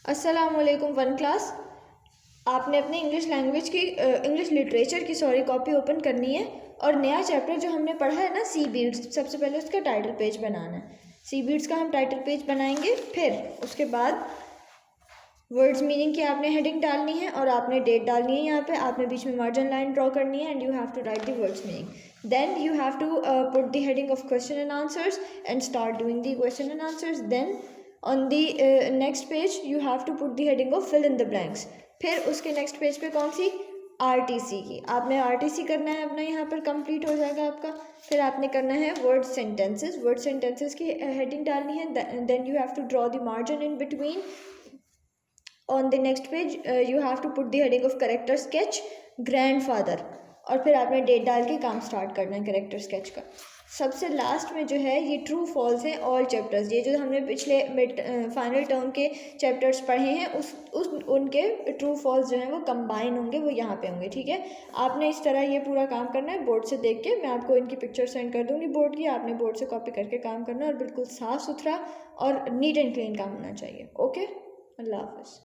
अस्सलामुअलैकुम one class. आपने अपने इंग्लिश लैंग्वेज की इंग्लिश लिटरेचर की कॉपी ओपन करनी है और नया चैप्टर जो हमने पढ़ा है ना सी बीड्स, सबसे पहले उसका टाइटल पेज बनाना है। सी बीड्स का हम टाइटल पेज बनाएंगे, फिर उसके बाद वर्ड्स मीनिंग की आपने हेडिंग डालनी है और आपने डेट डालनी है। यहाँ पे आपने बीच में मार्जिन लाइन ड्रॉ करनी है and you have to write the words meaning. Then you have to put the heading of question and answers and start doing the question and answers. Then on the next page you have to put the heading of fill in the blanks. फिर उसके next page पे कौन सी, RTC की आपने RTC करना है अपना, यहाँ पर कंप्लीट हो जाएगा आपका। फिर आपने करना है वर्ड सेंटेंसेस, वर्ड सेंटेंसेस की हेडिंग डालनी है। Then you have to draw the margin in between. On the next page you have to put the heading of character sketch grandfather और फिर आपने डेट डाल के काम स्टार्ट करना है करेक्टर स्केच का। सबसे लास्ट में जो है ये ट्रू फॉल्स हैं ऑल चैप्टर्स। ये जो हमने पिछले फाइनल टर्म के चैप्टर्स पढ़े हैं उस उनके ट्रू फॉल्स जो हैं वो कंबाइन होंगे, वो यहाँ पे होंगे। ठीक है, आपने इस तरह ये पूरा काम करना है बोर्ड से देख के। मैं आपको इनकी पिक्चर सेंड कर दूँगी बोर्ड की, आपने बोर्ड से कॉपी करके काम करना है और बिल्कुल साफ़ सुथरा और नीट एंड क्लीन काम होना चाहिए। ओके, अल्लाह हाफ़िज़।